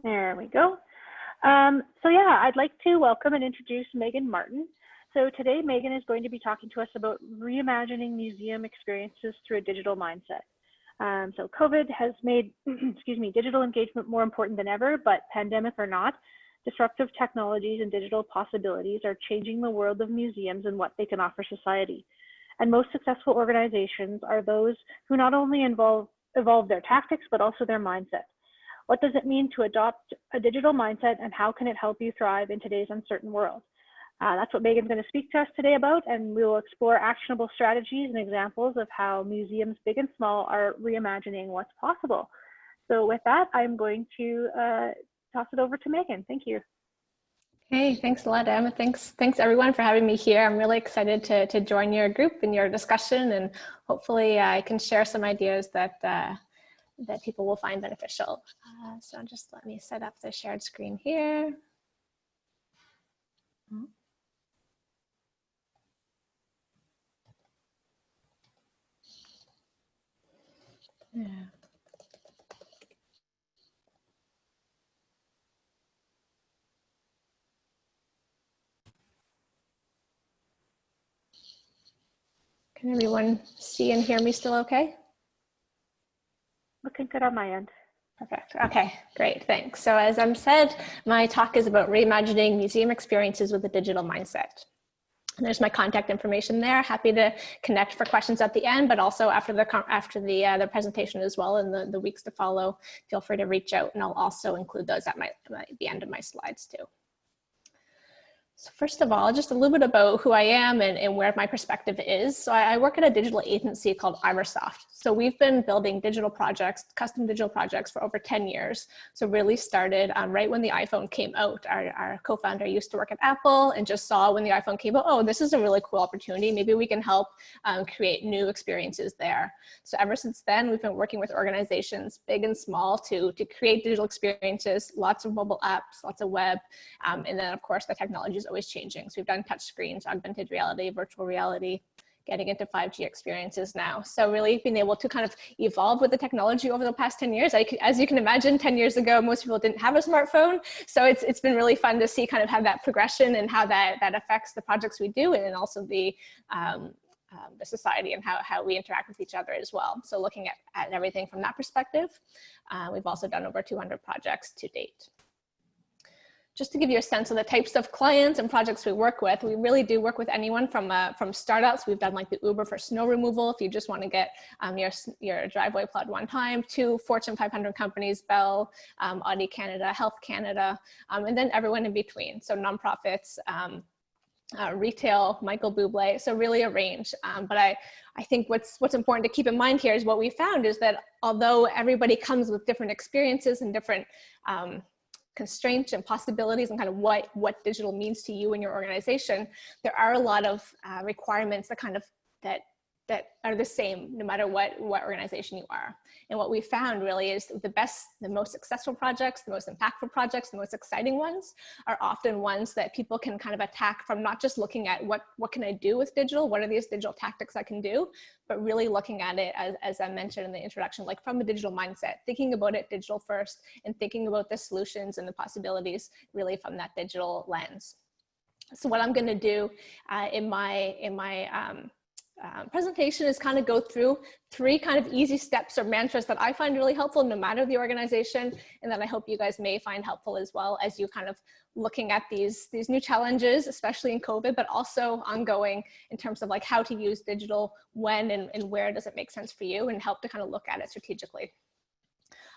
There we go. So yeah, I'd like to welcome and introduce Megan Martin. So today, Megan is going to be talking to us about reimagining museum experiences through a digital mindset. So COVID has made, excuse me, digital engagement more important than ever, but pandemic or not, disruptive technologies and digital possibilities are changing the world of museums and what they can offer society. And most successful organizations are those who not only evolve their tactics, but also their mindset. What does it mean to adopt a digital mindset, and how can it help you thrive in today's uncertain world? That's what Megan's going to speak to us today about, and we will explore actionable strategies and examples of how museums, big and small, are reimagining what's possible. So with that, I'm going to toss it over to Megan. Thank you. Hey, thanks a lot, Emma. Thanks everyone for having me here. I'm really excited to join your group and your discussion, and hopefully I can share some ideas that people will find beneficial. So just let me set up the shared screen here. Yeah. Can everyone see and hear me still okay? Looking good on my end. Perfect. Okay, great, thanks. So as Em said, my talk is about reimagining museum experiences with a digital mindset. And there's my contact information there. Happy to connect for questions at the end, but also after the presentation as well, in the weeks to follow, feel free to reach out, and I'll also include those at the end of my slides too. So first of all, just a little bit about who I am and where my perspective is. So I work at a digital agency called Iversoft. So we've been building digital projects, custom digital projects for over 10 years. So really started right when the iPhone came out. Our co-founder used to work at Apple and just saw when the iPhone came out, oh, this is a really cool opportunity. Maybe we can help create new experiences there. So ever since then, we've been working with organizations, big and small, to create digital experiences, lots of mobile apps, lots of web, and then of course the technology is always changing. So we've done touch screens, augmented reality, virtual reality, getting into 5G experiences now. So really being able to kind of evolve with the technology over the past 10 years. As you can imagine, 10 years ago, most people didn't have a smartphone. So it's been really fun to see kind of how that progression and how that affects the projects we do, and also the society and how we interact with each other as well. So looking at everything from that perspective, we've also done over 200 projects to date. Just to give you a sense of the types of clients and projects we work with, we really do work with anyone from startups. We've done like the Uber for snow removal, if you just want to get your driveway plowed one time, to Fortune 500 companies, Bell, Audi Canada, Health Canada, and then everyone in between. So nonprofits, retail, Michael Bublé, so really a range. But I think what's important to keep in mind here is what we found is that although everybody comes with different experiences and different constraints and possibilities and kind of what digital means to you and your organization, there are a lot of requirements that are the same no matter what organization you are. And what we found really is the most successful projects, the most impactful projects, the most exciting ones are often ones that people can kind of attack from not just looking at what can I do with digital, what are these digital tactics I can do, but really looking at it, as I mentioned in the introduction, like from a digital mindset, thinking about it digital first and thinking about the solutions and the possibilities really from that digital lens. So what I'm going to do in my presentation is kind of go through 3 kind of easy steps or mantras that I find really helpful no matter the organization, and that I hope you guys may find helpful as well as you kind of looking at these new challenges, especially in COVID, but also ongoing in terms of like how to use digital, when and where does it make sense for you, and help to kind of look at it strategically.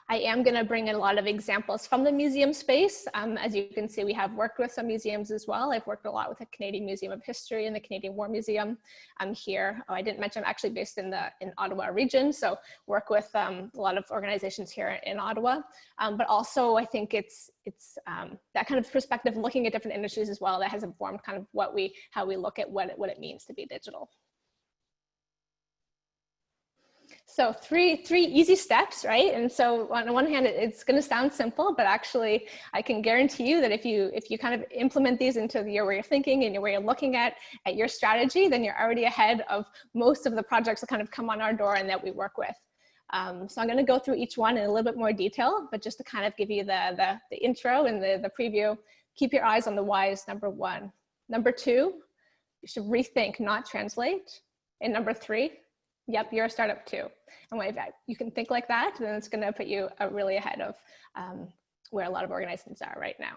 I am going to bring in a lot of examples from the museum space. As you can see, we have worked with some museums as well. I've worked a lot with the Canadian Museum of History and the Canadian War Museum. I'm here. Oh, I didn't mention I'm actually based in Ottawa region, so work with a lot of organizations here in Ottawa. But also, I think it's that kind of perspective, looking at different industries as well, that has informed kind of how we look at what it means to be digital. So three easy steps, right? And so on the one hand, it's going to sound simple, but actually I can guarantee you that if you kind of implement these into your way of thinking and your way of looking at your strategy, then you're already ahead of most of the projects that kind of come on our door and that we work with. So I'm going to go through each one in a little bit more detail, but just to kind of give you the intro and the preview, keep your eyes on the whys, number 1. Number 2, you should rethink, not translate. And number 3, yep, you're a startup too. And when you can think like that, then it's going to put you really ahead of where a lot of organizations are right now.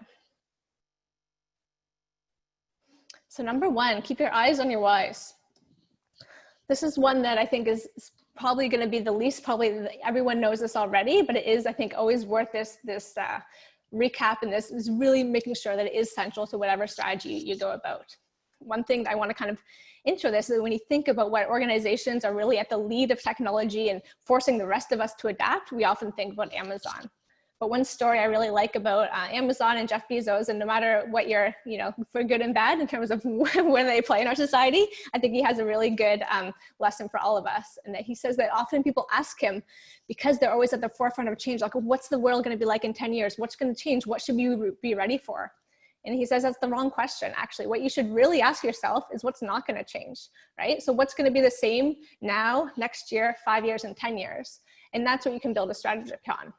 So number 1, keep your eyes on your whys. This is one that I think is probably going to be the least, probably everyone knows this already, but it is, I think, always worth this recap, and this is really making sure that it is central to whatever strategy you go about. One thing that I want to kind of intro this is that when you think about what organizations are really at the lead of technology and forcing the rest of us to adapt, we often think about Amazon. But one story I really like about Amazon and Jeff Bezos, and no matter what you're, for good and bad in terms of where they play in our society, I think he has a really good lesson for all of us. And that he says that often people ask him, because they're always at the forefront of change, like, what's the world going to be like in 10 years? What's going to change? What should we be ready for? And he says that's the wrong question, actually. What you should really ask yourself is what's not going to change, right? So what's going to be the same now, next year, 5 years, and 10 years? And that's what you can build a strategy upon.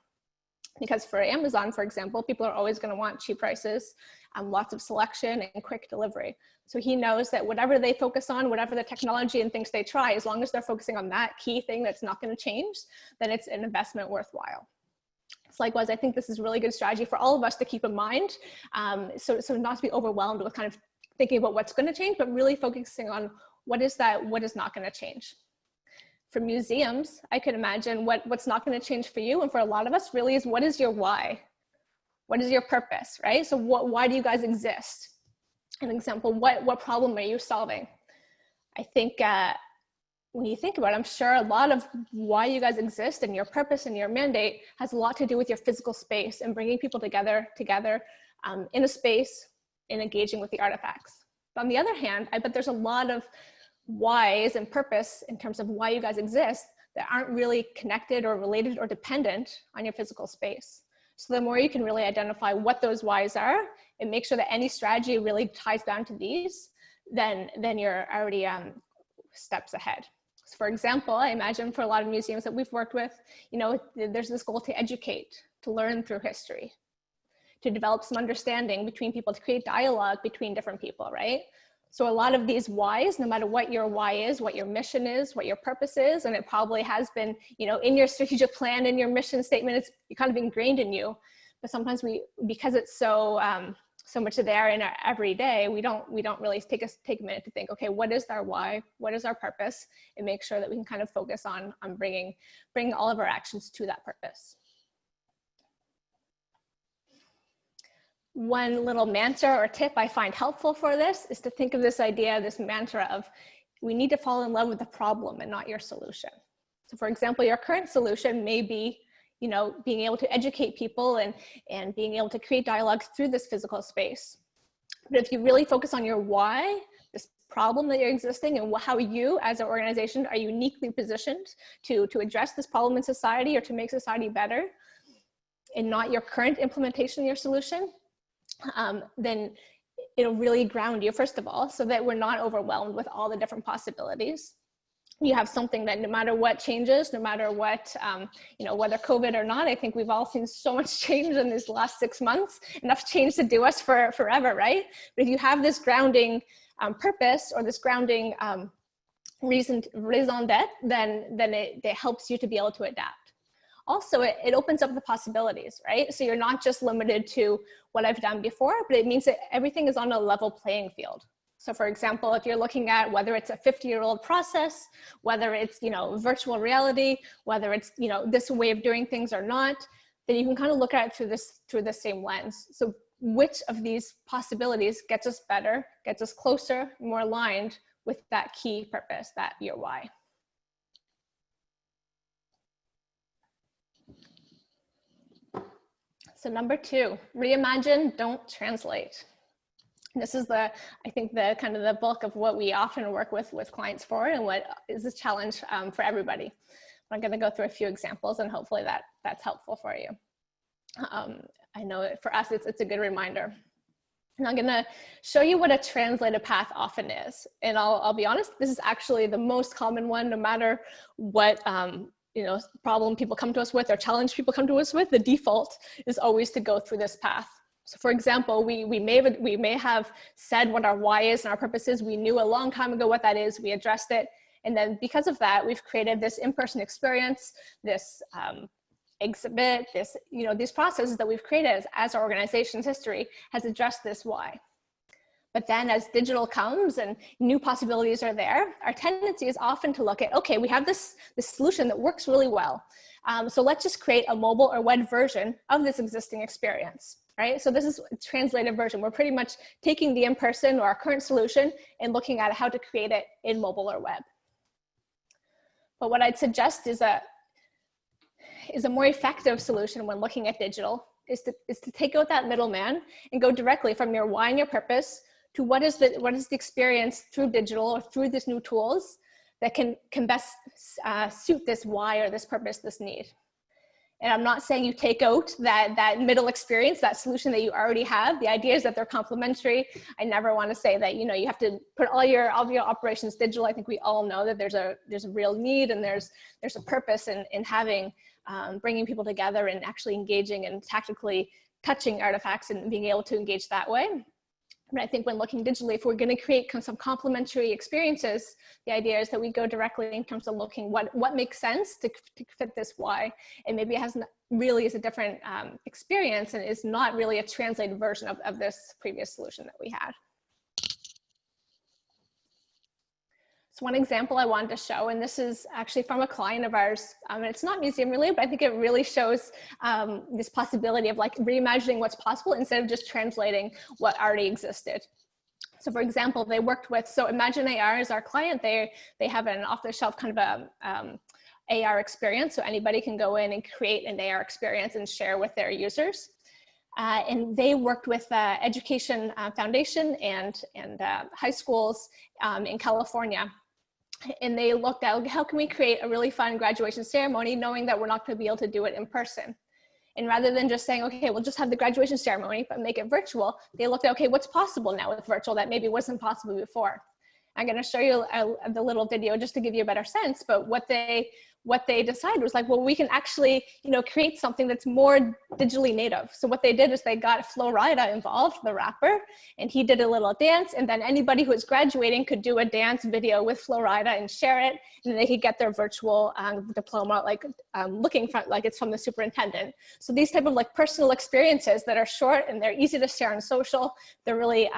Because for Amazon, for example, people are always going to want cheap prices, lots of selection, and quick delivery. So he knows that whatever they focus on, whatever the technology and things they try, as long as they're focusing on that key thing that's not going to change, then it's an investment worthwhile. So likewise, I think this is a really good strategy for all of us to keep in mind. So not to be overwhelmed with kind of thinking about what's going to change, but really focusing on what is not going to change. For museums, I could imagine what's not going to change for you, and for a lot of us really is, what is your why? What is your purpose, right? So why do you guys exist? An example, what problem are you solving? I think when you think about it, I'm sure a lot of why you guys exist and your purpose and your mandate has a lot to do with your physical space and bringing people together in a space and engaging with the artifacts. But on the other hand, I bet there's a lot of whys and purpose in terms of why you guys exist that aren't really connected or related or dependent on your physical space. So the more you can really identify what those whys are and make sure that any strategy really ties down to these, then you're already steps ahead. So for example, I imagine for a lot of museums that we've worked with, there's this goal to educate, to learn through history, to develop some understanding between people, to create dialogue between different people, right? So a lot of these whys, no matter what your why is, what your mission is, what your purpose is, and it probably has been, in your strategic plan, in your mission statement, it's kind of ingrained in you. But sometimes because it's so much there in our everyday, we don't really take a minute to think, okay, what is our why? What is our purpose? And make sure that we can kind of focus on bringing all of our actions to that purpose. One little mantra or tip I find helpful for this is to think of this idea, this mantra of, we need to fall in love with the problem and not your solution. So for example, your current solution may be, being able to educate people and being able to create dialogue through this physical space. But if you really focus on your why, this problem that you're existing, and how you as an organization are uniquely positioned to address this problem in society or to make society better, and not your current implementation of your solution, then it'll really ground you, first of all, so that we're not overwhelmed with all the different possibilities. You have something that no matter what changes, no matter what, whether COVID or not, I think we've all seen so much change in these last 6 months, enough change to do us forever, right? But if you have this grounding purpose or this grounding raison d'etre, then it helps you to be able to adapt. Also, it opens up the possibilities, right? So you're not just limited to what I've done before, but it means that everything is on a level playing field. So for example, if you're looking at whether it's a 50-year-old process, whether it's, virtual reality, whether it's, this way of doing things or not, then you can kind of look at it through the same lens. So which of these possibilities gets us better, gets us closer, more aligned with that key purpose, that your why. So number 2, reimagine, don't translate. This is I think the kind of the bulk of what we often work with clients for, and what is a challenge for everybody. I'm going to go through a few examples, and hopefully that's helpful for you. I know for us, it's a good reminder. And I'm going to show you what a translated path often is. And I'll be honest, this is actually the most common one, no matter what problem people come to us with or challenge people come to us with, the default is always to go through this path. So for example, we may have said what our why is and our purpose is. We knew a long time ago what that is. We addressed it. And then because of that, we've created this in-person experience, this exhibit, these processes that we've created as our organization's history has addressed this why. But then as digital comes and new possibilities are there, our tendency is often to look at, okay, we have this solution that works really well. So let's just create a mobile or web version of this existing experience, right? So this is a translated version. We're pretty much taking the in-person or our current solution and looking at how to create it in mobile or web. But what I'd suggest is a more effective solution when looking at digital is to take out that middleman and go directly from your why and your purpose to what is the experience through digital or through these new tools that can best suit this why or this purpose, this need. And I'm not saying you take out that middle experience, that solution that you already have. The idea is that they're complementary. I never want to say that, you have to put all your operations digital. I think we all know that there's a real need and there's a purpose in having, bringing people together and actually engaging and tactically touching artifacts and being able to engage that way. But I think when looking digitally, if we're going to create some complementary experiences, the idea is that we go directly in terms of looking what makes sense to fit this why, and maybe it really is a different experience and is not really a translated version of this previous solution that we had. So one example I wanted to show, and this is actually from a client of ours, and it's not museum related, but I think it really shows this possibility of like reimagining what's possible instead of just translating what already existed. So for example, they worked with, so Imagine AR is our client. They have an off-the-shelf kind of a AR experience. So anybody can go in and create an AR experience and share with their users. And they worked with Education Foundation and high schools in California. And they looked at how can we create a really fun graduation ceremony knowing that we're not going to be able to do it in person. And rather than just saying, okay, we'll just have the graduation ceremony, but make it virtual, they looked at, okay, what's possible now with virtual that maybe wasn't possible before? I'm going to show you the little video just to give you a better sense, but what they decided was like, well, we can actually, create something that's more digitally native. So what they did is they got Florida involved, the rapper, and he did a little dance, and then anybody who was graduating could do a dance video with Florida and share it, and they could get their virtual diploma, looking like it's from the superintendent. So these type of personal experiences that are short and they're easy to share on social, they're really,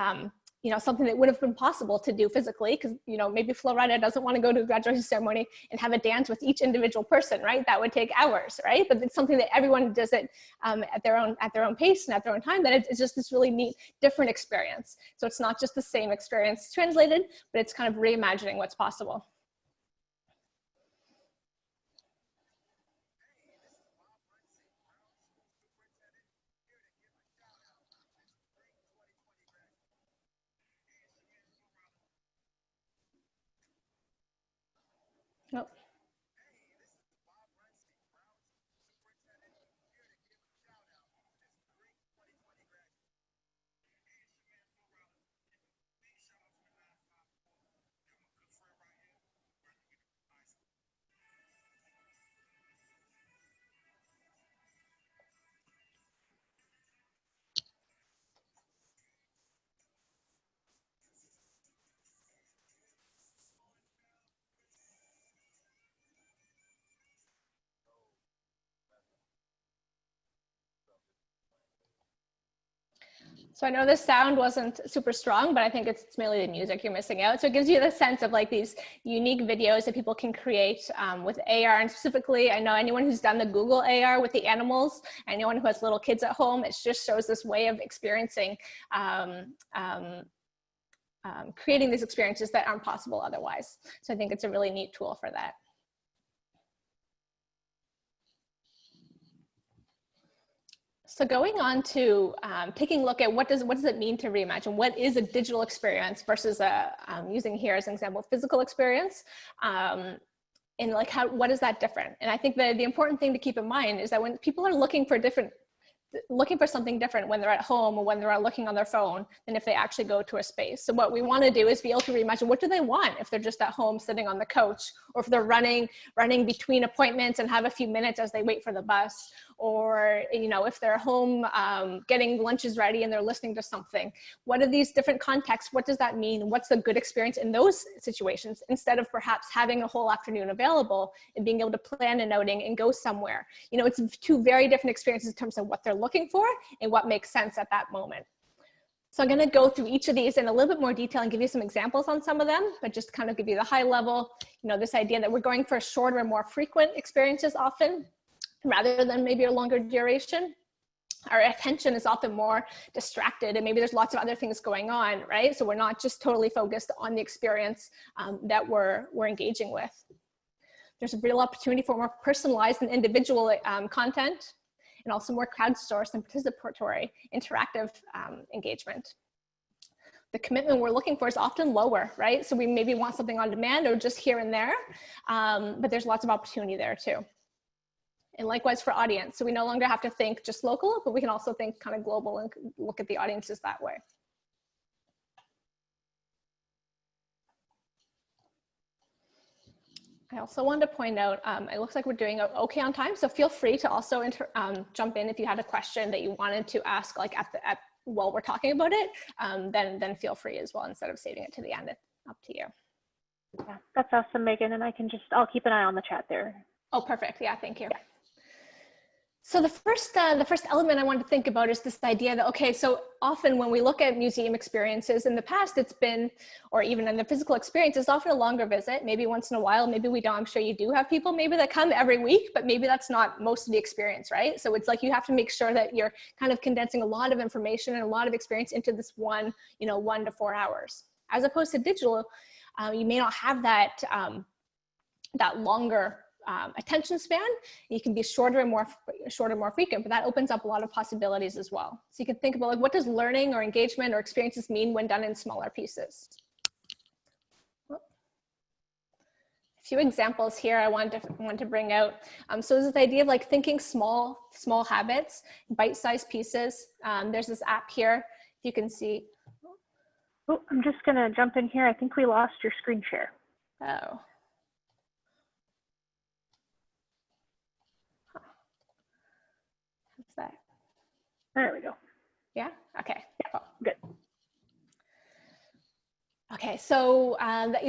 something that would have been possible to do physically, because, maybe Florida doesn't want to go to a graduation ceremony and have a dance with each individual person, right? That would take hours, right? But it's something that everyone does it at their own pace and at their own time, that it's just this really neat, different experience. So it's not just the same experience translated, but it's kind of reimagining what's possible. Nope. So I know the sound wasn't super strong, but I think it's mainly the music you're missing out. So it gives you the sense of these unique videos that people can create with AR. And specifically, I know anyone who's done the Google AR with the animals, anyone who has little kids at home, it just shows this way of experiencing, creating these experiences that aren't possible otherwise. So I think it's a really neat tool for that. So going on to taking a look at what does it mean to reimagine? What is a digital experience versus using here as an example, physical experience? And what is that different? And I think the important thing to keep in mind is that when people are looking for something different when they're at home or when they're looking on their phone than if they actually go to a space. So what we want to do is be able to reimagine what do they want if they're just at home sitting on the couch or if they're running between appointments and have a few minutes as they wait for the bus, or, you know, if they're home getting lunches ready and they're listening to something. What are these different contexts? What does that mean? What's the good experience in those situations, instead of perhaps having a whole afternoon available and being able to plan an outing and go somewhere? You know, it's two very different experiences in terms of what they're looking for and what makes sense at that moment. So I'm going to go through each of these in a little bit more detail and give you some examples on some of them, but just kind of give you the high level, you know, this idea that we're going for shorter and more frequent experiences often, rather than maybe a longer duration. Our attention is often more distracted, and maybe there's lots of other things going on, right? So we're not just totally focused on the experience that we're engaging with. There's a real opportunity for more personalized and individual content, and also more crowdsourced and participatory interactive engagement. The commitment we're looking for is often lower, right? So we maybe want something on demand or just here and there, but there's lots of opportunity there too. And likewise for audience. So we no longer have to think just local, but we can also think kind of global and look at the audiences that way. I also wanted to point out, it looks like we're doing okay on time, so feel free to also jump in if you had a question that you wanted to ask, like while we're talking about it, then feel free as well, instead of saving it to the end. It's up to you. Yeah, that's awesome, Megan, and I'll keep an eye on the chat there. Oh, perfect. Yeah, thank you. Yeah. So the first element I wanted to think about is this idea that, okay, so often when we look at museum experiences in the past, it's been, or even in the physical experience, it's often a longer visit, maybe once in a while, maybe we don't. I'm sure you do have people maybe that come every week, but maybe that's not most of the experience, right? So it's like you have to make sure that you're kind of condensing a lot of information and a lot of experience into this 1 to 4 hours. As opposed to digital, you may not have that, that longer attention span. You can be shorter and more frequent, but that opens up a lot of possibilities as well. So you can think about, like, what does learning or engagement or experiences mean when done in smaller pieces? A few examples here I want to bring out. So there's this idea of like thinking small habits, bite-sized pieces. There's this app here, you can see. Oh, I'm just gonna jump in here. I think we lost your screen share. Oh. That. There we go. Yeah. Okay. Yeah, good. Okay. So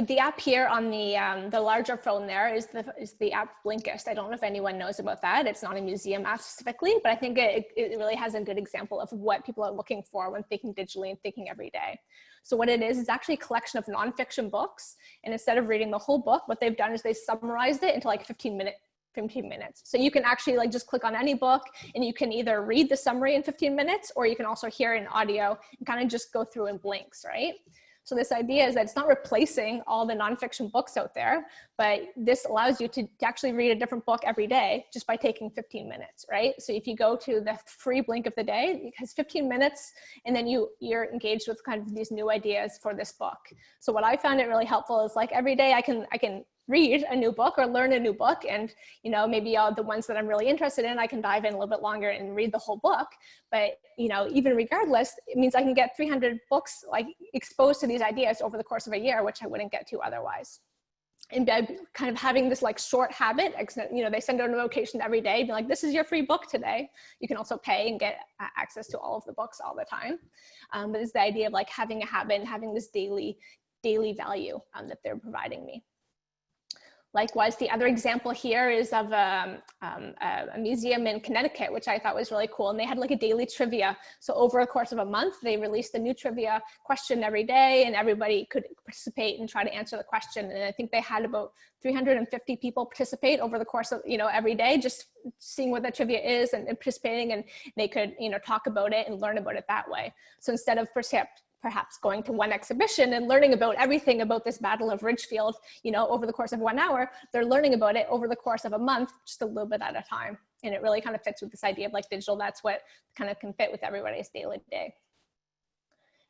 the app here on the larger phone there is the app Blinkist. I don't know if anyone knows about that. It's not a museum app specifically, but I think it really has a good example of what people are looking for when thinking digitally and thinking every day. So what it is actually a collection of nonfiction books, and instead of reading the whole book, what they've done is they summarized it into like 15 minutes. So you can actually like just click on any book and you can either read the summary in 15 minutes, or you can also hear it in audio and kind of just go through in blinks, right? So this idea is that it's not replacing all the nonfiction books out there, but this allows you to actually read a different book every day just by taking 15 minutes, right? So if you go to the free blink of the day, it has 15 minutes, and then you're engaged with kind of these new ideas for this book. So what I found it really helpful is like every day I can read a new book or learn a new book, and maybe the ones that I'm really interested in, I can dive in a little bit longer and read the whole book. But even regardless, it means I can get 300 books like exposed to these ideas over the course of a year, which I wouldn't get to otherwise. And by kind of having this like short habit, they send out a notification every day, be like, this is your free book today. You can also pay and get access to all of the books all the time. But it's the idea of like having a habit and having this daily value that they're providing me. Likewise, the other example here is of a museum in Connecticut, which I thought was really cool. And they had like a daily trivia. So over the course of a month, they released a new trivia question every day, and everybody could participate and try to answer the question. And I think they had about 350 people participate over the course of, every day, just seeing what the trivia is and participating, and they could, talk about it and learn about it that way. So instead of perhaps going to one exhibition and learning about everything about this Battle of Ridgefield, over the course of 1 hour, they're learning about it over the course of a month, just a little bit at a time. And it really kind of fits with this idea of like digital. That's what kind of can fit with everybody's daily day.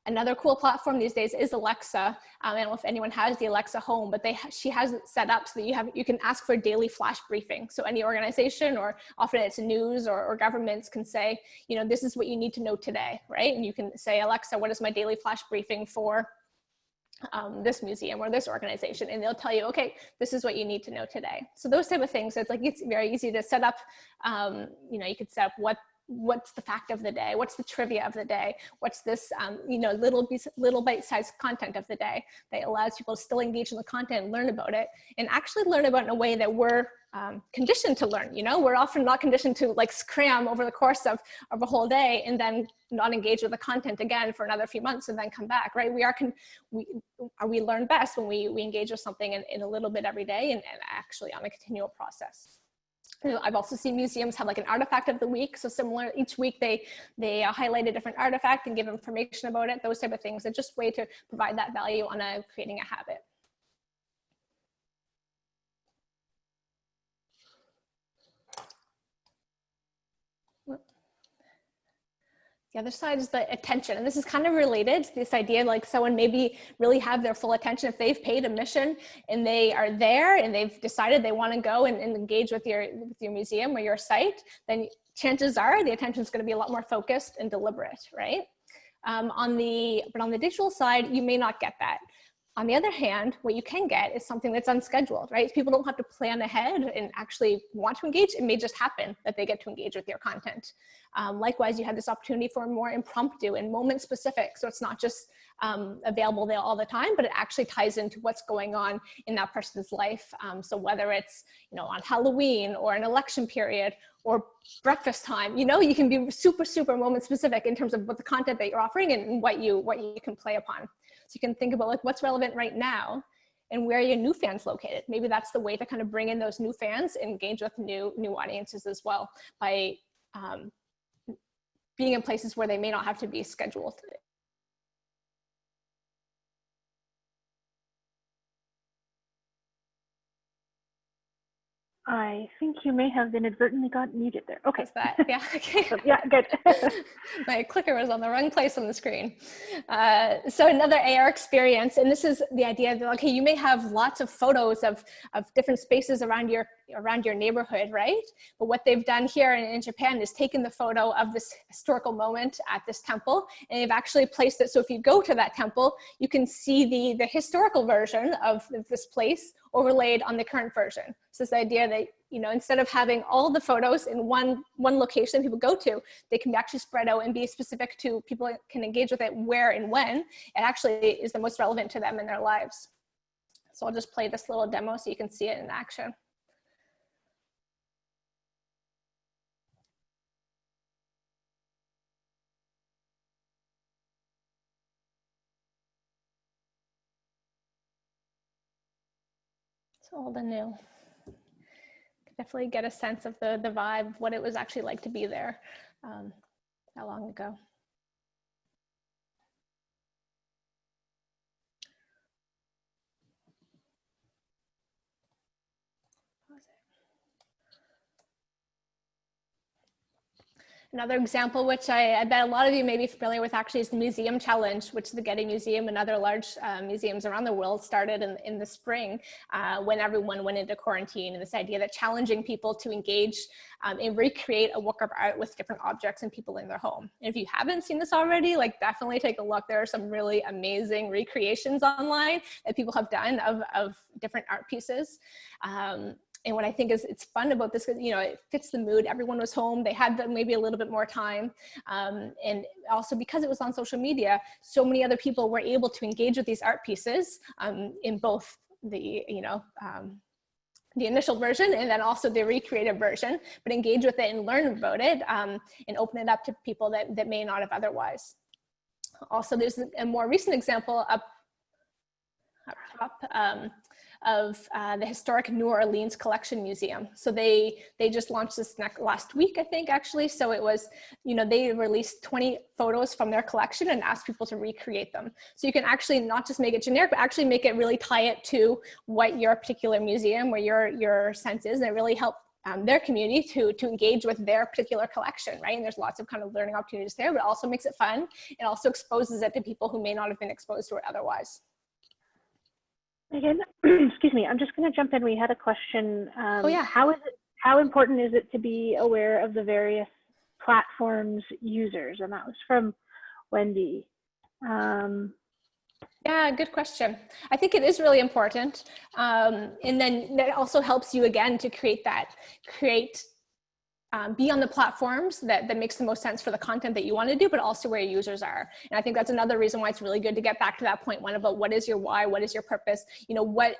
Another cool platform these days is Alexa. I don't know if anyone has the Alexa home, but she has it set up so that you can ask for a daily flash briefing. So any organization, or often it's news or governments, can say, this is what you need to know today, right? And you can say, Alexa, what is my daily flash briefing for this museum or this organization, and they'll tell you, okay, this is what you need to know today. So those type of things, it's like, it's very easy to set up, you know, you could set up what's the fact of the day, what's the trivia of the day, what's this, you know, little bite-sized content of the day that allows people to still engage in the content and learn about it, and actually learn about it in a way that we're conditioned to learn. You know, we're often not conditioned to like cram over the course of a whole day and then not engage with the content again for another few months and then come back, right? We learn best when we engage with something in a little bit every day and actually on a continual process. I've also seen museums have like an artifact of the week. So similar, each week they highlight a different artifact and give information about it, those type of things. It's just a way to provide that value on creating a habit. The other side is the attention. And this is kind of related to this idea, like someone maybe really have their full attention. If they've paid admission and they are there and they've decided they want to go and engage with your museum or your site, then chances are the attention is going to be a lot more focused and deliberate, right? But on the digital side, you may not get that. On the other hand, what you can get is something that's unscheduled, right? People don't have to plan ahead and actually want to engage. It may just happen that they get to engage with your content. Likewise, you have this opportunity for more impromptu and moment specific. So it's not just available there all the time, but it actually ties into what's going on in that person's life. So whether it's, you know, on Halloween or an election period or breakfast time, you know, you can be super, super moment specific in terms of what the content that you're offering and what you can play upon. So you can think about like what's relevant right now and where are your new fans located. Maybe that's the way to kind of bring in those new fans and engage with new audiences as well by being in places where they may not have to be scheduled. I think you may have inadvertently got muted there. Okay. Is that, yeah, okay. Yeah, good. My clicker was on the wrong place on the screen. So another AR experience, and this is the idea that, okay, you may have lots of photos of different spaces around your neighborhood, right? But what they've done here in Japan is taken the photo of this historical moment at this temple, and they've actually placed it so if you go to that temple, you can see the historical version of this place overlaid on the current version. So this idea that, you know, instead of having all the photos in one location people go to, they can be actually spread out and be specific to people can engage with it where and when it actually is the most relevant to them in their lives. So I'll just play this little demo so you can see it in action. Old and new. Definitely get a sense of the vibe of what it was actually like to be there that long ago. Another example, which I bet a lot of you may be familiar with actually, is the Museum Challenge, which the Getty Museum and other large museums around the world started in the spring when everyone went into quarantine, and this idea that challenging people to engage and recreate a work of art with different objects and people in their home. And if you haven't seen this already, like definitely take a look. There are some really amazing recreations online that people have done of different art pieces. And what I think is it's fun about this, you know, it fits the mood. Everyone was home. They had maybe a little bit more time. And also because it was on social media, so many other people were able to engage with these art pieces in both the, you know, the initial version and then also the recreated version, but engage with it and learn about it and open it up to people that may not have otherwise. Also, there's a more recent example up top of the historic New Orleans Collection Museum. So they just launched this last week, I think, actually. So it was, you know, they released 20 photos from their collection and asked people to recreate them. So you can actually not just make it generic, but actually make it really tie it to what your particular museum or your sense is, and it really helped their community to engage with their particular collection, right? And there's lots of kind of learning opportunities there, but it also makes it fun. It also exposes it to people who may not have been exposed to it otherwise. Again, excuse me, I'm just going to jump in. We had a question. Oh yeah. How important is it to be aware of the various platforms users? And that was from Wendy. Yeah, good question. I think it is really important. And then that also helps you again to be on the platforms that makes the most sense for the content that you want to do, but also where your users are. And I think that's another reason why it's really good to get back to that point one about what is your why, what is your purpose, you know, what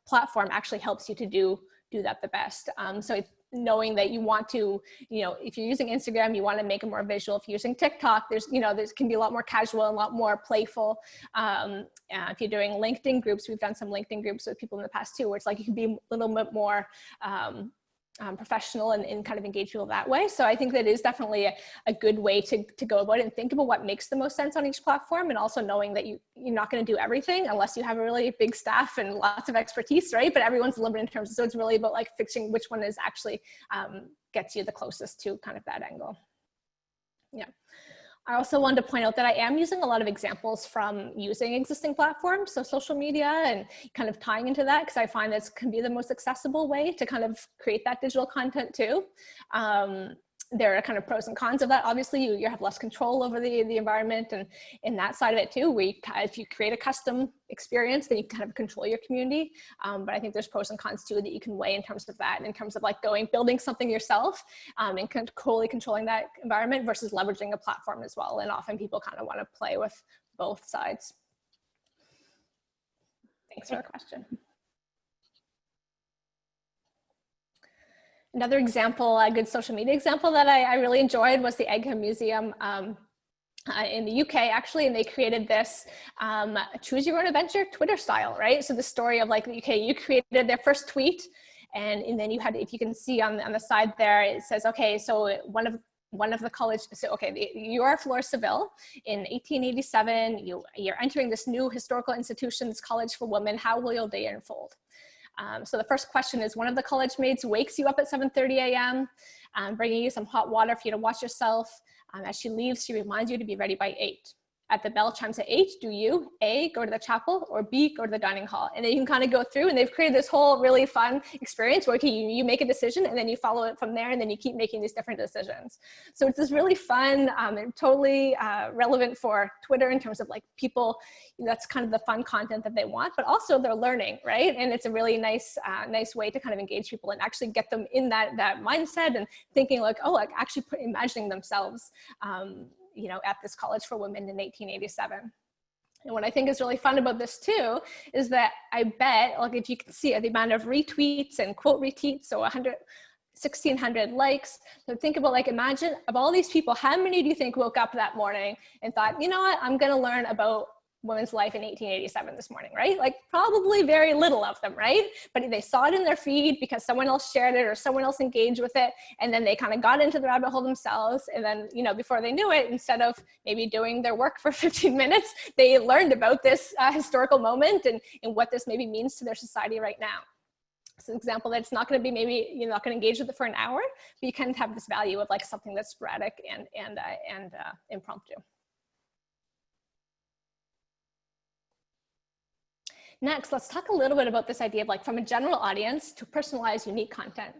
platform actually helps you to do that the best. So knowing that you want to, you know, if you're using Instagram, you want to make it more visual. If you're using TikTok, there can be a lot more casual and a lot more playful. If you're doing LinkedIn groups, we've done some LinkedIn groups with people in the past too, where it's like you can be a little bit more professional and kind of engage people that way. So I think that is definitely a good way to go about it and think about what makes the most sense on each platform, and also knowing that you're not going to do everything unless you have a really big staff and lots of expertise, right? But everyone's limited in terms of, so it's really about like fixing which one is actually gets you the closest to kind of that angle. Yeah. I also wanted to point out that I am using a lot of examples from using existing platforms, so social media, and kind of tying into that, because I find that can be the most accessible way to kind of create that digital content too. There are kind of pros and cons of that. Obviously, you have less control over the environment and in that side of it too, where if you create a custom experience, then you kind of control your community. But I think there's pros and cons too that you can weigh in terms of that, in terms of like building something yourself and totally controlling that environment versus leveraging a platform as well. And often people kind of want to play with both sides. Thanks for the question. Another example, a good social media example that I really enjoyed was the Egham Museum in the UK actually, and they created this choose your own adventure Twitter style, right? So the story of like the UK, you created their first tweet, and then you had, if you can see on the side there, it says, okay, so one of the college, so okay, you are Flora Seville in 1887, you're entering this new historical institution, this college for women, how will your day unfold? So the first question is, one of the college mates wakes you up at 7:30 a.m., bringing you some hot water for you to wash yourself. As she leaves, she reminds you to be ready by 8. At the bell chimes at 8, do you A, go to the chapel, or B, go to the dining hall? And then you can kind of go through, and they've created this whole really fun experience where, okay, you make a decision and then you follow it from there, and then you keep making these different decisions. So it's this really fun and totally relevant for Twitter in terms of like people, that's kind of the fun content that they want, but also they're learning, right? And it's a really nice way to kind of engage people and actually get them in that mindset and thinking like, oh, like actually imagining themselves you know, at this college for women in 1887. And what I think is really fun about this too, is that I bet, like if you can see the amount of retweets and quote retweets, so 1,600 likes. So think about like, imagine of all these people, how many do you think woke up that morning and thought, you know what, I'm gonna learn about women's life in 1887 this morning, right? Like probably very little of them, right? But they saw it in their feed because someone else shared it or someone else engaged with it. And then they kind of got into the rabbit hole themselves. And then, you know, before they knew it, instead of maybe doing their work for 15 minutes, they learned about this historical moment and what this maybe means to their society right now. So an example that it's not going to be, maybe you're not going to engage with it for an hour, but you can have this value of like something that's sporadic and impromptu. Next, let's talk a little bit about this idea of like from a general audience to personalize unique content.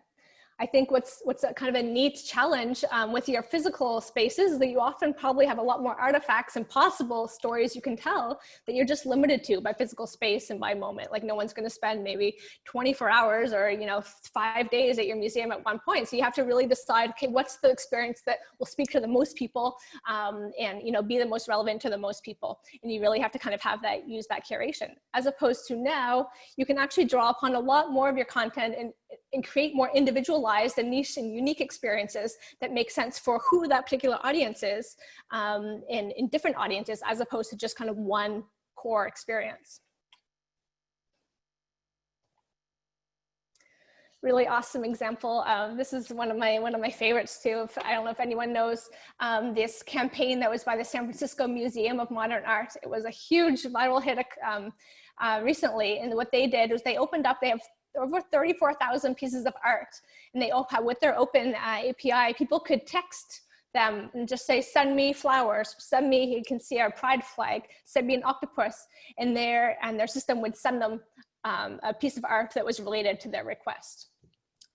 I think what's a kind of a neat challenge with your physical spaces is that you often probably have a lot more artifacts and possible stories you can tell that you're just limited to by physical space and by moment. Like no one's going to spend maybe 24 hours or, you know, 5 days at your museum at one point. So you have to really decide, okay, what's the experience that will speak to the most people and, you know, be the most relevant to the most people. And you really have to kind of have that, use that curation, as opposed to now you can actually draw upon a lot more of your content and create more individualized and niche and unique experiences that make sense for who that particular audience is in different audiences, as opposed to just kind of one core experience. Really awesome example. This is one of my favorites too. I don't know if anyone knows this campaign that was by the San Francisco Museum of Modern Art. It was a huge viral hit recently, and what they did was they opened up, they have over 34,000 pieces of art, and they all have, with their open API, people could text them and just say, send me flowers, send me, you can see our pride flag, send me an octopus, and their system would send them a piece of art that was related to their request.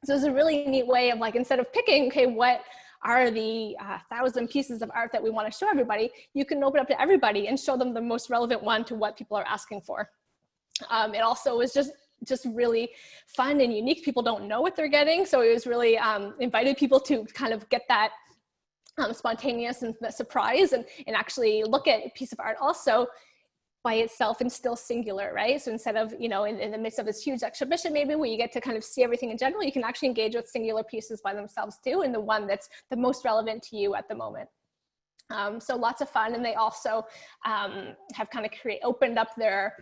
So it's a really neat way of like, instead of picking, okay, what are the 1,000 pieces of art that we want to show everybody, you can open up to everybody and show them the most relevant one to what people are asking for. It also was just really fun and unique. People don't know what they're getting. So it was really invited people to kind of get that spontaneous and the surprise and actually look at a piece of art also by itself and still singular, right? So instead of, you know, in the midst of this huge exhibition, maybe where you get to kind of see everything in general, you can actually engage with singular pieces by themselves too, and the one that's the most relevant to you at the moment. So lots of fun, and they also have kind of opened up their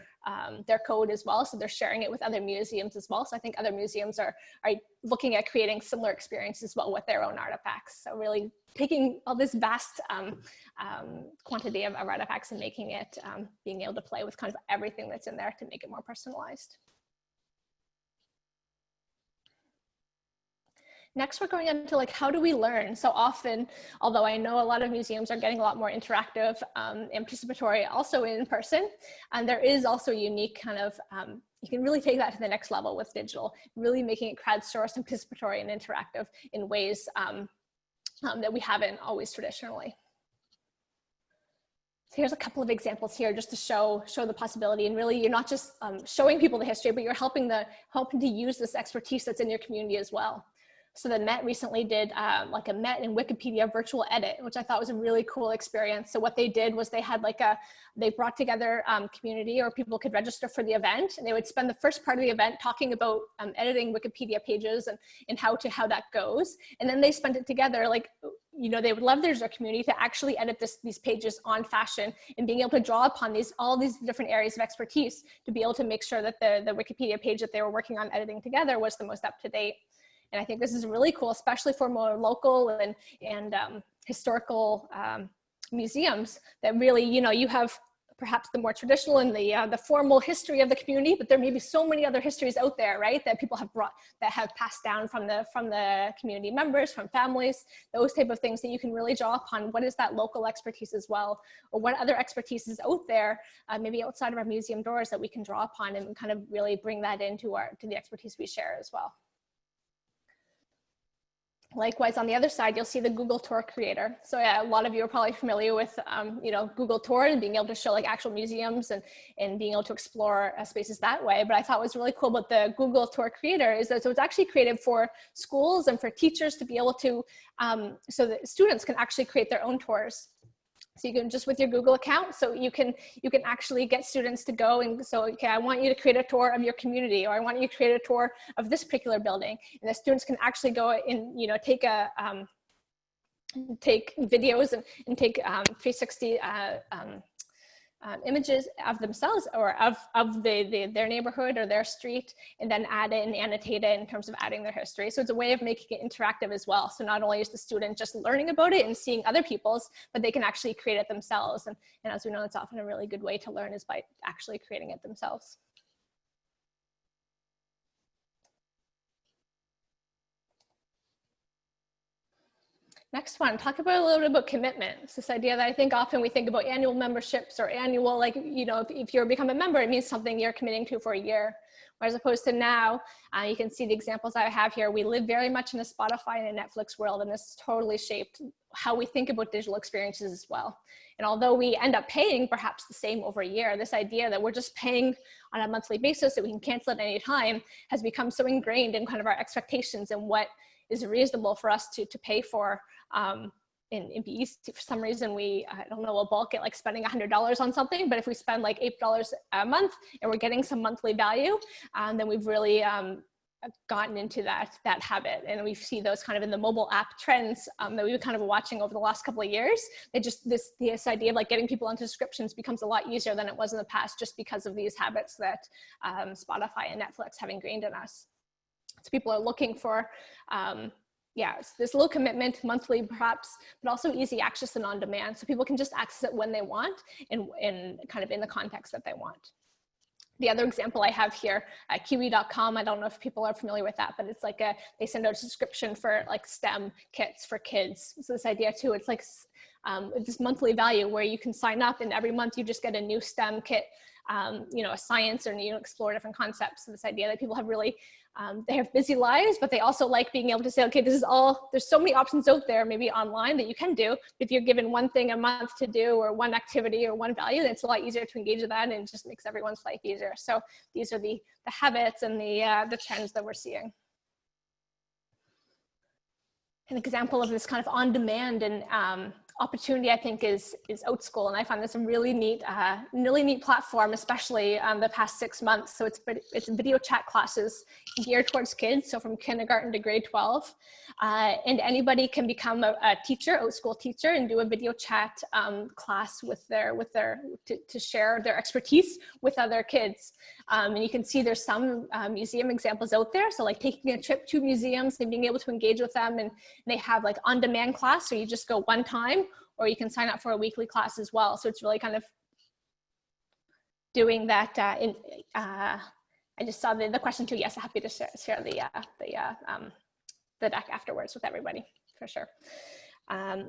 code as well. So they're sharing it with other museums as well. So I think other museums are looking at creating similar experiences as well with their own artifacts. So really taking all this vast quantity of artifacts and making it, being able to play with kind of everything that's in there to make it more personalized. Next, we're going into like, how do we learn? So often, although I know a lot of museums are getting a lot more interactive and participatory also in person, and there is also a unique kind of, you can really take that to the next level with digital, really making it crowdsourced and participatory and interactive in ways that we haven't always traditionally. So here's a couple of examples here just to show the possibility, and really you're not just showing people the history, but you're helping to use this expertise that's in your community as well. So the Met recently did like a Met and Wikipedia virtual edit, which I thought was a really cool experience. So what they did was they had like they brought together community, or people could register for the event, and they would spend the first part of the event talking about editing Wikipedia pages and how that goes. And then they spent it together, like, you know, they would leverage their community to actually edit these pages on fashion, and being able to draw upon all these different areas of expertise to be able to make sure that the Wikipedia page that they were working on editing together was the most up to date. And I think this is really cool, especially for more local and historical museums that really, you know, you have perhaps the more traditional and the formal history of the community, but there may be so many other histories out there, right, that people have passed down from the community members, from families, those type of things that you can really draw upon. What is that local expertise as well, or what other expertise is out there, maybe outside of our museum doors, that we can draw upon and kind of really bring that into the expertise we share as well. Likewise, on the other side, you'll see the Google Tour creator. So yeah, a lot of you are probably familiar with, you know, Google Tour and being able to show like actual museums and being able to explore spaces that way. But I thought what was really cool about the Google Tour creator is that so it's actually created for schools and for teachers to be able to, so that students can actually create their own tours. So you can just with your Google account, so you can actually get students to go and so, okay, I want you to create a tour of your community, or I want you to create a tour of this particular building. And the students can actually go and, you know, take videos and take 360 images of themselves or of their neighborhood or their street, and then add it and annotate it in terms of adding their history. So it's a way of making it interactive as well. So not only is the student just learning about it and seeing other people's, but they can actually create it themselves. And as we know, it's often a really good way to learn is by actually creating it themselves. Next one, talk about a little bit about commitments. This idea that I think often we think about annual memberships or annual, like, you know, if you're become a member, it means something you're committing to for a year. Whereas opposed to now, you can see the examples I have here. We live very much in a Spotify and a Netflix world, and this has totally shaped how we think about digital experiences as well. And although we end up paying perhaps the same over a year, this idea that we're just paying on a monthly basis that we can cancel at any time has become so ingrained in kind of our expectations and what is reasonable for us to pay for. In BE, for some reason, I don't know, we'll bulk it like spending $100 on something, but if we spend like $8 a month and we're getting some monthly value, then we've really gotten into that habit. And we see those kind of in the mobile app trends that we've kind of been watching over the last couple of years. They just, this idea of like getting people onto subscriptions becomes a lot easier than it was in the past, just because of these habits that Spotify and Netflix have ingrained in us. So people are looking for, yeah, this low commitment, monthly perhaps, but also easy access and on demand. So people can just access it when they want and kind of in the context that they want. The other example I have here, Kiwi.com, I don't know if people are familiar with that, but it's like they send out a subscription for like STEM kits for kids. So this idea too, it's like this monthly value where you can sign up and every month you just get a new STEM kit, you know, a science, or you explore different concepts. So this idea that people have really they have busy lives, but they also like being able to say, okay, this is all, there's so many options out there, maybe online, that you can do. If you're given one thing a month to do, or one activity or one value, then it's a lot easier to engage with that, and it just makes everyone's life easier. So these are the habits and the trends that we're seeing. An example of this kind of on-demand and opportunity, I think, is Outschool, and I find this a really neat platform, especially the past 6 months. So it's video chat classes geared towards kids, so from kindergarten to grade 12, and anybody can become a teacher, Outschool teacher, and do a video chat class with to share their expertise with other kids. And you can see there's some museum examples out there. So like taking a trip to museums and being able to engage with them, and they have like on-demand class, so you just go one time, or you can sign up for a weekly class as well. So it's really kind of doing that. I just saw the question too. Yes, I'm happy to share the deck afterwards with everybody, for sure.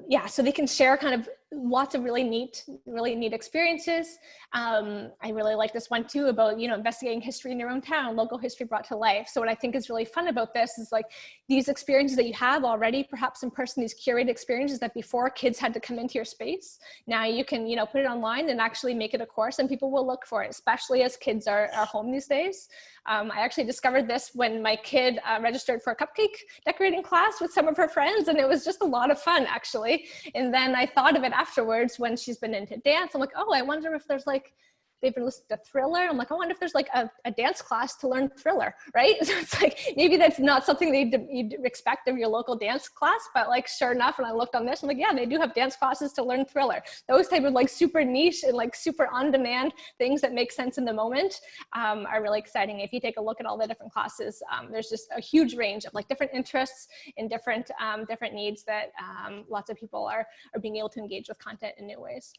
Yeah, so they can share kind of lots of really neat experiences. I really like this one too, about, you know, investigating history in your own town, local history brought to life. So what I think is really fun about this is like these experiences that you have already, perhaps in person, these curated experiences that before kids had to come into your space. Now you can, you know, put it online and actually make it a course, and people will look for it, especially as kids are home these days. I actually discovered this when my kid registered for a cupcake decorating class with some of her friends, and it was just a lot of fun, actually. And then I thought of it afterwards when she's been into dance. I'm like, oh, I wonder if there's like, they've been listening to Thriller. I'm like, I wonder if there's like a dance class to learn Thriller, right? So it's like, maybe that's not something you'd expect of your local dance class, but like, sure enough, when I looked on this, I'm like, yeah, they do have dance classes to learn Thriller. Those type of like super niche and like super on-demand things that make sense in the moment are really exciting. If you take a look at all the different classes, there's just a huge range of like different interests and different needs that lots of people are being able to engage with content in new ways.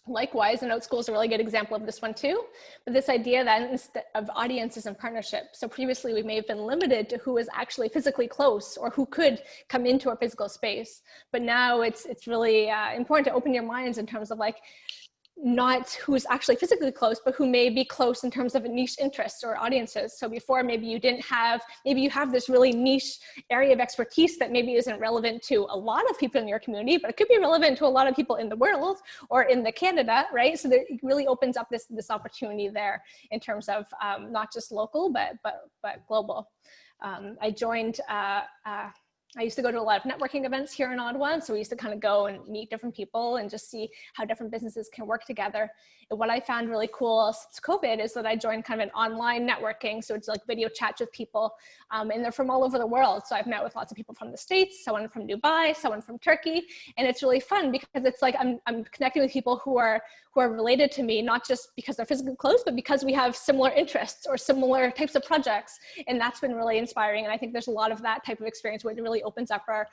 Likewise, and Outschool is a really good example of this one too, but this idea that instead of audiences and partnership. So previously we may have been limited to who was actually physically close or who could come into our physical space. But now it's really important to open your minds in terms of like, not who's actually physically close, but who may be close in terms of a niche interests or audiences. So before, maybe you didn't have, maybe you have this really niche area of expertise that maybe isn't relevant to a lot of people in your community, but it could be relevant to a lot of people in the world or in the Canada, right? So that it really opens up this opportunity there in terms of not just local, but global. I joined, I used to go to a lot of networking events here in Ottawa. So we used to kind of go and meet different people and just see how different businesses can work together. And what I found really cool since COVID is that I joined kind of an online networking. So it's like video chats with people and they're from all over the world. So I've met with lots of people from the States, someone from Dubai, someone from Turkey. And it's really fun because it's like I'm connecting with people who are related to me, not just because they're physically close, but because we have similar interests or similar types of projects. And that's been really inspiring. And I think there's a lot of that type of experience where it really opens up our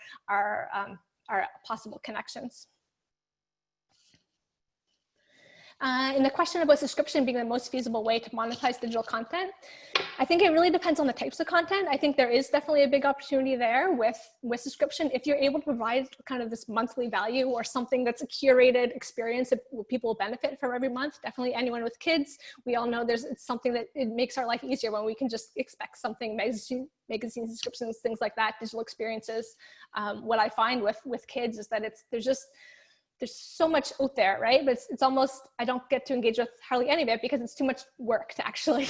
possible connections. And the question about subscription being the most feasible way to monetize digital content, I think it really depends on the types of content. I think there is definitely a big opportunity there with subscription. If you're able to provide kind of this monthly value or something that's a curated experience that people will benefit from every month, definitely anyone with kids, we all know it's something that it makes our life easier when we can just expect something, magazine subscriptions, things like that, digital experiences. What I find with kids is that there's so much out there, right? But it's almost, I don't get to engage with hardly any of it because it's too much work to actually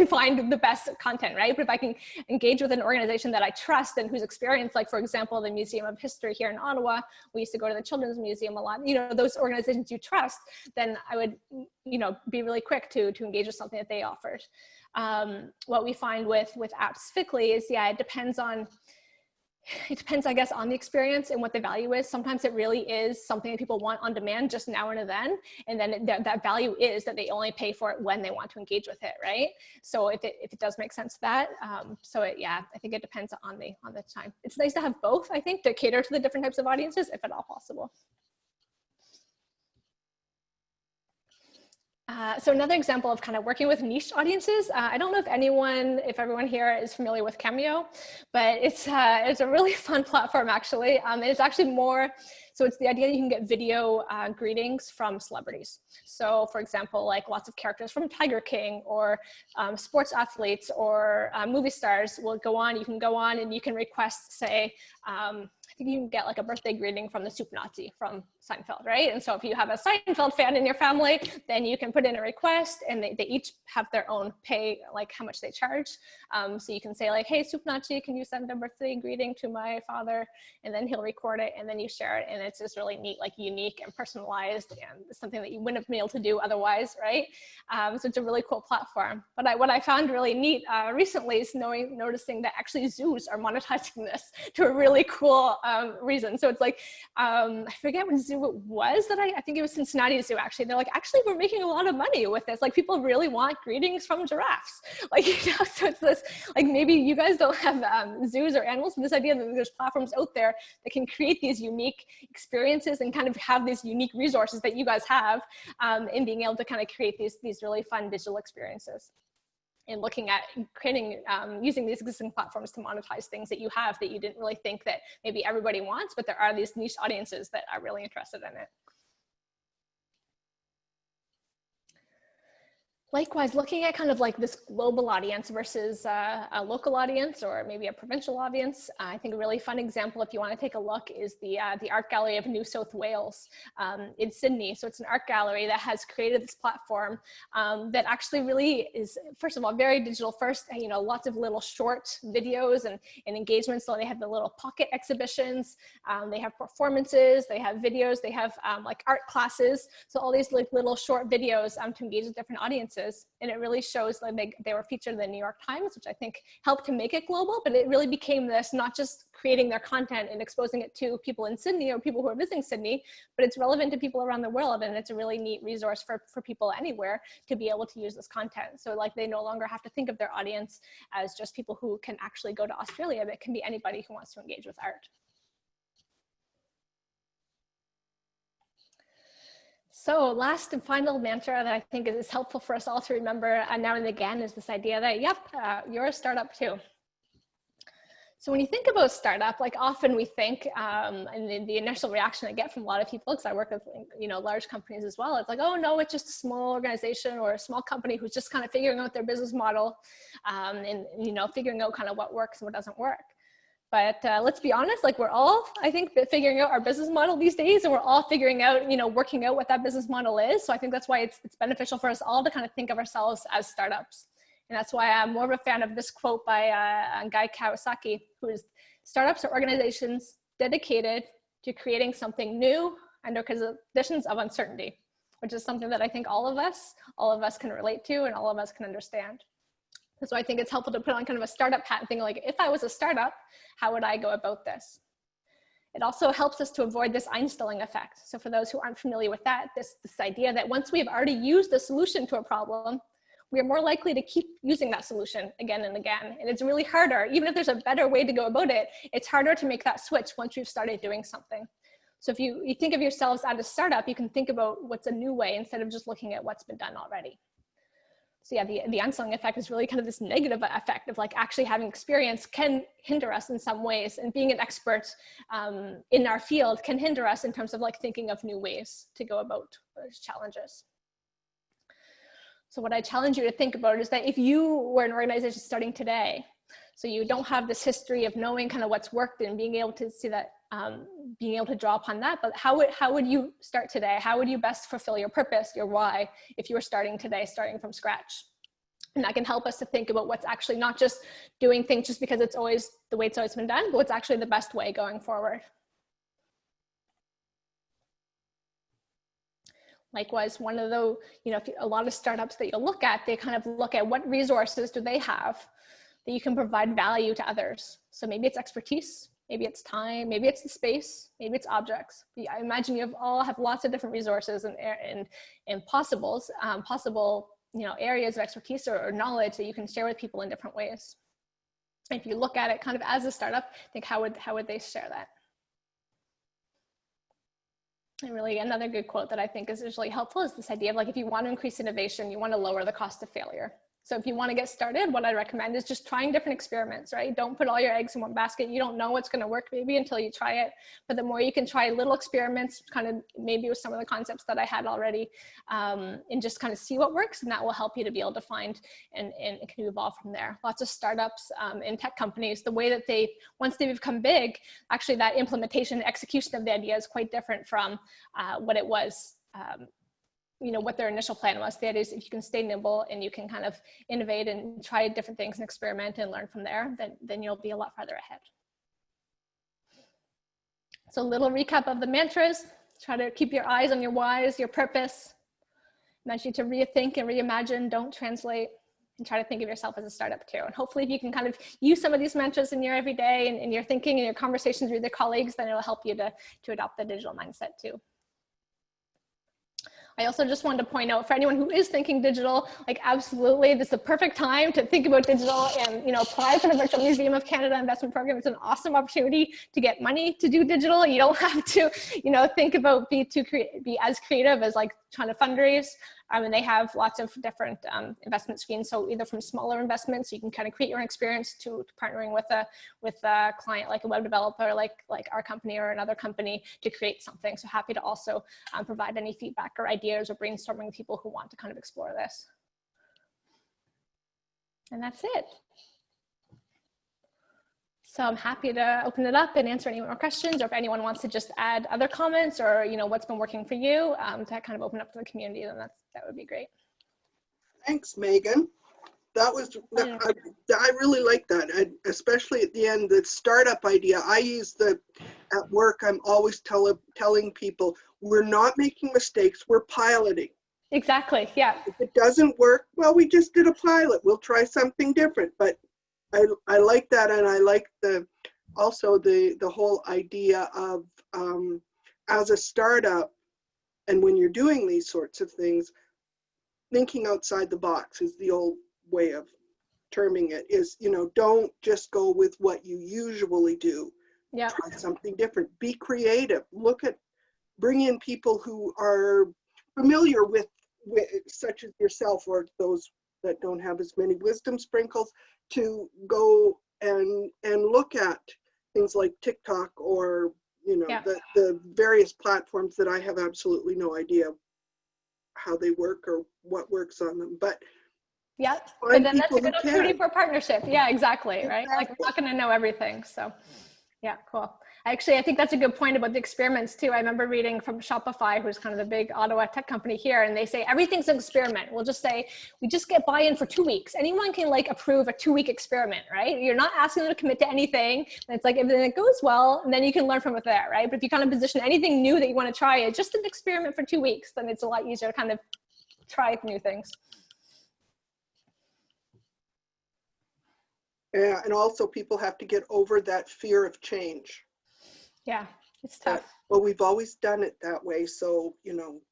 find the best content, right? But if I can engage with an organization that I trust and whose experience, like for example, the Museum of History here in Ottawa, we used to go to the Children's Museum a lot, you know, those organizations you trust, then I would, you know, be really quick to engage with something that they offered. What we find with apps specifically is, yeah, it depends, I guess, on the experience and what the value is. Sometimes it really is something that people want on demand just now and then. And then that value is that they only pay for it when they want to engage with it, right? So if it does make sense that, yeah, I think it depends on the time. It's nice to have both, I think, to cater to the different types of audiences, if at all possible. So another example of kind of working with niche audiences, I don't know if everyone here is familiar with Cameo, but it's a really fun platform actually. And it's actually more So it's the idea that you can get video greetings from celebrities. So for example, like lots of characters from Tiger King or sports athletes or movie stars will go on. You can go on and you can request, say, I think you can get like a birthday greeting from the Soup Nazi from Seinfeld, right? And so if you have a Seinfeld fan in your family, then you can put in a request, and they each have their own pay, like how much they charge. So you can say like, hey, Soup Nazi, can you send a birthday greeting to my father? And then he'll record it, and then you share it. And it's just really neat, like unique and personalized, and something that you wouldn't have been able to do otherwise, right? So it's a really cool platform. But what I found really neat recently is noticing that actually zoos are monetizing this to a really cool reason. So it's like, I forget what zoo it was that I think it was Cincinnati Zoo actually. They're like, actually, we're making a lot of money with this. Like people really want greetings from giraffes. Like, you know, so it's this, like maybe you guys don't have zoos or animals, but this idea that there's platforms out there that can create these unique experiences and kind of have these unique resources that you guys have in being able to kind of create these really fun digital experiences. And looking at creating, using these existing platforms to monetize things that you have that you didn't really think that maybe everybody wants, but there are these niche audiences that are really interested in it. Likewise, looking at kind of like this global audience versus a local audience or maybe a provincial audience, I think a really fun example, if you want to take a look, is the Art Gallery of New South Wales in Sydney. So it's an art gallery that has created this platform that actually really is, first of all, very digital first, you know, lots of little short videos and engagements. So they have the little pocket exhibitions, they have performances, they have videos, they have like art classes. So all these like little short videos to engage with different audiences. And it really shows that they were featured in the New York Times, which I think helped to make it global, but it really became this, not just creating their content and exposing it to people in Sydney or people who are visiting Sydney, but it's relevant to people around the world. And it's a really neat resource for people anywhere to be able to use this content. So like they no longer have to think of their audience as just people who can actually go to Australia, but it can be anybody who wants to engage with art. So last and final mantra that I think is helpful for us all to remember now and again is this idea that, yep, you're a startup too. So when you think about startup, like often we think, and the initial reaction I get from a lot of people, because I work with, you know, large companies as well, it's like, oh no, it's just a small organization or a small company who's just kind of figuring out their business model and, you know, figuring out kind of what works and what doesn't work. But let's be honest, like we're all, I think, figuring out our business model these days, and we're all figuring out, you know, working out what that business model is. So I think that's why it's beneficial for us all to kind of think of ourselves as startups. And that's why I'm more of a fan of this quote by a guy, Kawasaki, who is, startups are organizations dedicated to creating something new under conditions of uncertainty, which is something that I think all of us can relate to and all of us can understand. So I think it's helpful to put on kind of a startup hat and think like, if I was a startup, how would I go about this? It also helps us to avoid this unselling effect. So for those who aren't familiar with that, this idea that once we've already used a solution to a problem, we are more likely to keep using that solution again and again. And it's really harder, even if there's a better way to go about it, it's harder to make that switch once you've started doing something. So if you think of yourselves as a startup, you can think about what's a new way instead of just looking at what's been done already. So yeah, the unselling effect is really kind of this negative effect of like actually having experience can hinder us in some ways, and being an expert in our field can hinder us in terms of like thinking of new ways to go about those challenges. So what I challenge you to think about is that if you were an organization starting today, so you don't have this history of knowing kind of what's worked and being able to see that, being able to draw upon that, but how would you start today? How would you best fulfill your purpose, your why, if you were starting today, starting from scratch? And that can help us to think about what's actually not just doing things just because it's always the way it's always been done, but what's actually the best way going forward. Likewise, one of the, you know, a lot of startups that you'll look at, they kind of look at what resources do they have that you can provide value to others. So maybe it's expertise, maybe it's time, maybe it's the space, maybe it's objects. I imagine you all have lots of different resources and possible, you know, areas of expertise or knowledge that you can share with people in different ways. And if you look at it kind of as a startup, think how would they share that? And really another good quote that I think is really helpful is this idea of like, if you want to increase innovation, you want to lower the cost of failure. So if you want to get started, what I recommend is just trying different experiments, right? Don't put all your eggs in one basket. You don't know what's going to work maybe until you try it. But the more you can try little experiments, kind of maybe with some of the concepts that I had already, and just kind of see what works, and that will help you to be able to find and it can evolve from there. Lots of startups in tech companies, the way that once they become big, actually that implementation and execution of the idea is quite different from what it was what their initial plan was. The idea is if you can stay nimble and you can kind of innovate and try different things and experiment and learn from there, then you'll be a lot farther ahead. So a little recap of the mantras. Try to keep your eyes on your whys, your purpose. I want you to rethink and reimagine, don't translate, and try to think of yourself as a startup too. And hopefully if you can kind of use some of these mantras in your everyday and in your thinking and your conversations with your colleagues, then it'll help you to adopt the digital mindset too. I also just wanted to point out for anyone who is thinking digital, like absolutely, this is the perfect time to think about digital and apply for the Virtual Museum of Canada investment program. It's an awesome opportunity to get money to do digital. You don't have to, think about be as creative as like trying to fundraise. And they have lots of different investment schemes. So either from smaller investments, you can kind of create your own experience to partnering with a client like a web developer, like our company or another company to create something. So happy to also provide any feedback or ideas or brainstorming with people who want to kind of explore this. And that's it. So I'm happy to open it up and answer any more questions, or if anyone wants to just add other comments or what's been working for you to kind of open up to the community, then that would be great. Thanks, Megan. That was, I really like that, especially at the end, the startup idea. I use at work, I'm always telling people, we're not making mistakes, we're piloting. Exactly, yeah. If it doesn't work, well, we just did a pilot, we'll try something different. But I like that, and I like also the whole idea of as a startup, and when you're doing these sorts of things, thinking outside the box is the old way of terming it. Is don't just go with what you usually do. Yeah. Try something different. Be creative. Bring in people who are familiar with such as yourself, or those that don't have as many wisdom sprinkles, to go and look at things like TikTok or the various platforms that I have absolutely no idea how they work or what works on them. But yeah, but then that's a good opportunity for a partnership. Yeah, exactly, right? Like we're not going to know everything, so yeah, cool. Actually, I think that's a good point about the experiments too. I remember reading from Shopify, who's kind of the big Ottawa tech company here, and they say everything's an experiment. We'll just say, we just get buy-in for 2 weeks. Anyone can approve a 2-week experiment, right? You're not asking them to commit to anything. And it's like, if it goes well, and then you can learn from it there, right? But if you kind of position anything new that you want to try, it's just an experiment for 2 weeks, then it's a lot easier to kind of try new things. Yeah, and also people have to get over that fear of change. Yeah, it's tough. Well, we've always done it that way, so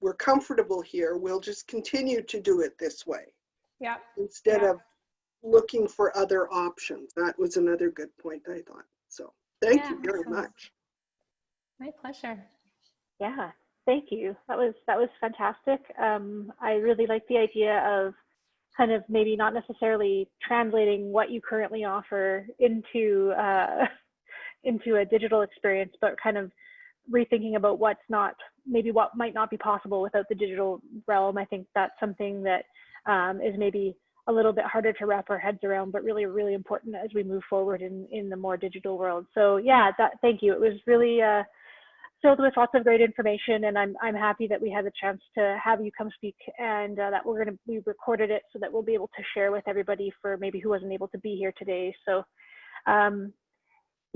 we're comfortable here. We'll just continue to do it this way. Yeah. Instead of looking for other options. That was another good point, I thought. So thank you very much. My pleasure. Yeah, thank you. That was fantastic. I really like the idea of kind of maybe not necessarily translating what you currently offer into a digital experience, but kind of rethinking about what might not be possible without the digital realm. I think that's something that is maybe a little bit harder to wrap our heads around, but really, really important as we move forward in the more digital world. So yeah, thank you. It was really filled with lots of great information, and I'm happy that we had the chance to have you come speak, and that we recorded it so that we'll be able to share with everybody for maybe who wasn't able to be here today. So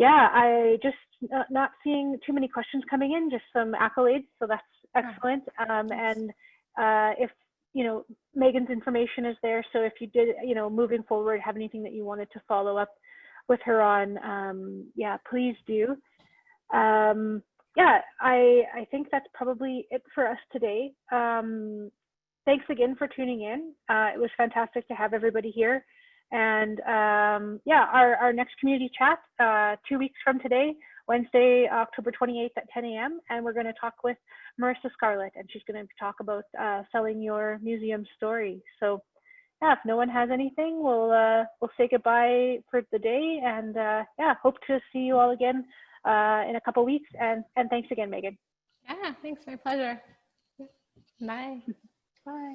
yeah, I just not seeing too many questions coming in, just some accolades. So that's excellent. And if, Megan's information is there. So if you did, moving forward, have anything that you wanted to follow up with her on, yeah, please do. Yeah, I think that's probably it for us today. Thanks again for tuning in. It was fantastic to have everybody here. And yeah, our next community chat 2 weeks from today, Wednesday, October 28th at 10 a.m. And we're going to talk with Marissa Scarlett, and she's going to talk about selling your museum story. So yeah, if no one has anything, we'll say goodbye for the day, and yeah, hope to see you all again in a couple weeks. And thanks again, Megan. Yeah, thanks. My pleasure. Bye. Bye.